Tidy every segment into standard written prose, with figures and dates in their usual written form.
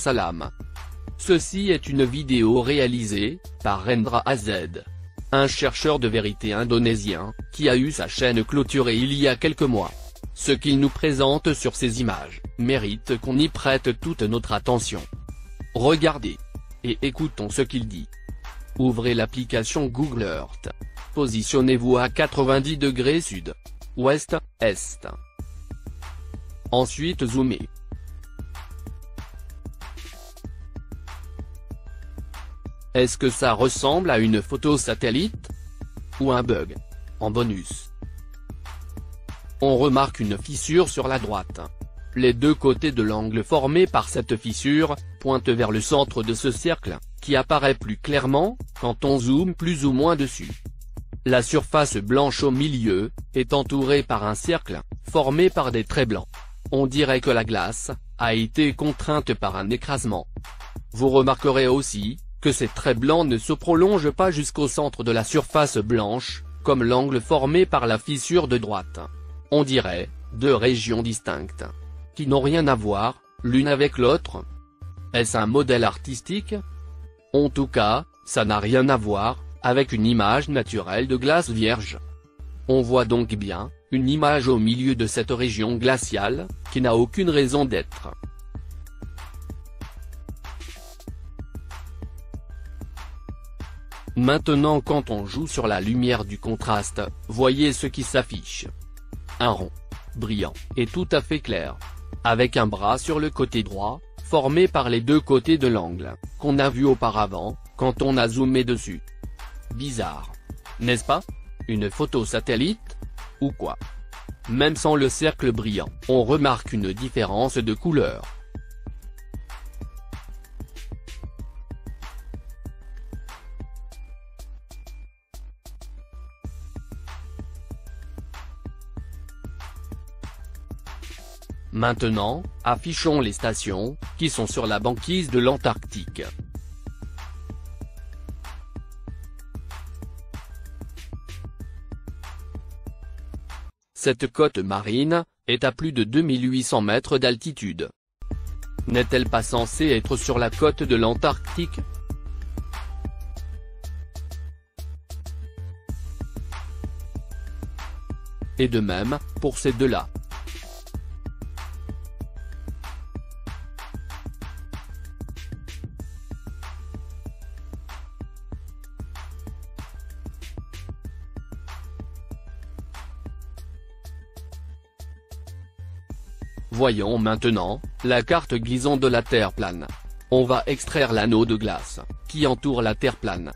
Salam. Ceci est une vidéo réalisée par Rendra AZ, un chercheur de vérité indonésien, qui a eu sa chaîne clôturée il y a quelques mois. Ce qu'il nous présente sur ces images mérite qu'on y prête toute notre attention. Regardez et écoutons ce qu'il dit. Ouvrez l'application Google Earth. Positionnez-vous à 90 degrés sud, ouest, est. Ensuite zoomez. Est-ce que ça ressemble à une photo satellite? Ou un bug? En bonus, on remarque une fissure sur la droite. Les deux côtés de l'angle formé par cette fissure pointent vers le centre de ce cercle, qui apparaît plus clairement quand on zoome plus ou moins dessus. La surface blanche au milieu est entourée par un cercle formé par des traits blancs. On dirait que la glace a été contrainte par un écrasement. Vous remarquerez aussi que ces traits blancs ne se prolongent pas jusqu'au centre de la surface blanche, comme l'angle formé par la fissure de droite. On dirait deux régions distinctes, qui n'ont rien à voir l'une avec l'autre. Est-ce un modèle artistique? En tout cas, ça n'a rien à voir avec une image naturelle de glace vierge. On voit donc bien une image au milieu de cette région glaciale, qui n'a aucune raison d'être. Maintenant, quand on joue sur la lumière du contraste, voyez ce qui s'affiche. Un rond, brillant, et tout à fait clair, avec un bras sur le côté droit, formé par les deux côtés de l'angle, qu'on a vu auparavant, quand on a zoomé dessus. Bizarre, n'est-ce pas? Une photo satellite? Ou quoi? Même sans le cercle brillant, on remarque une différence de couleur. Maintenant, affichons les stations, qui sont sur la banquise de l'Antarctique. Cette côte marine est à plus de 2800 mètres d'altitude. N'est-elle pas censée être sur la côte de l'Antarctique? Et de même, pour ces deux-là. Voyons maintenant la carte Gison de la Terre plane. On va extraire l'anneau de glace qui entoure la Terre plane.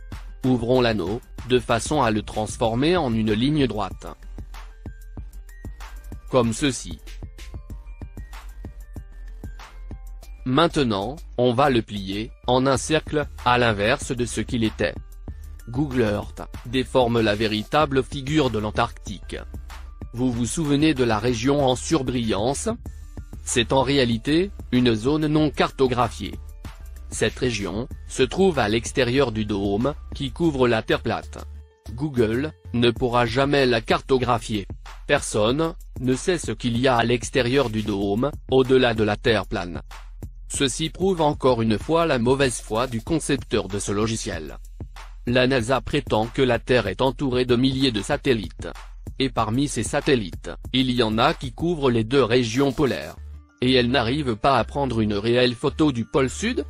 Ouvrons l'anneau, de façon à le transformer en une ligne droite. Comme ceci. Maintenant, on va le plier en un cercle, à l'inverse de ce qu'il était. Google Earth déforme la véritable figure de l'Antarctique. Vous vous souvenez de la région en surbrillance? C'est en réalité une zone non cartographiée. Cette région se trouve à l'extérieur du dôme, qui couvre la Terre plate. Google ne pourra jamais la cartographier. Personne ne sait ce qu'il y a à l'extérieur du dôme, au-delà de la Terre plane. Ceci prouve encore une fois la mauvaise foi du concepteur de ce logiciel. La NASA prétend que la Terre est entourée de milliers de satellites. Et parmi ces satellites, il y en a qui couvrent les deux régions polaires. Et elle n'arrive pas à prendre une réelle photo du pôle sud?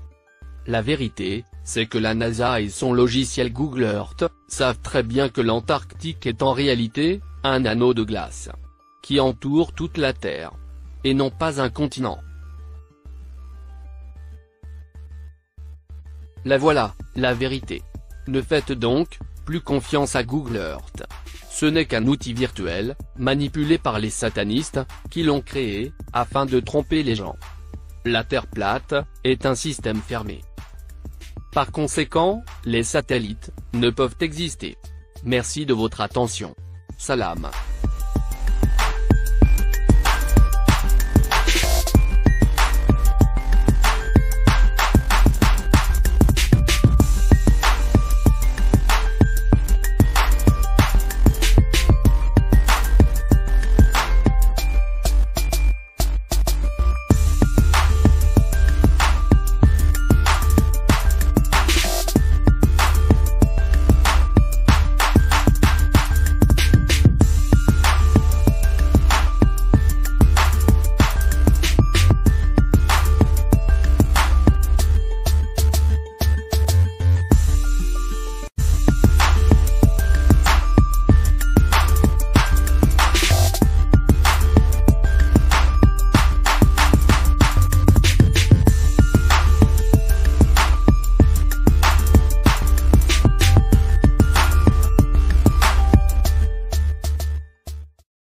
La vérité, c'est que la NASA et son logiciel Google Earth savent très bien que l'Antarctique est en réalité un anneau de glace qui entoure toute la Terre, et non pas un continent. La voilà, la vérité. Ne faites donc plus confiance à Google Earth. Ce n'est qu'un outil virtuel, manipulé par les satanistes, qui l'ont créé, afin de tromper les gens. La Terre plate est un système fermé. Par conséquent, les satellites ne peuvent exister. Merci de votre attention. Salam.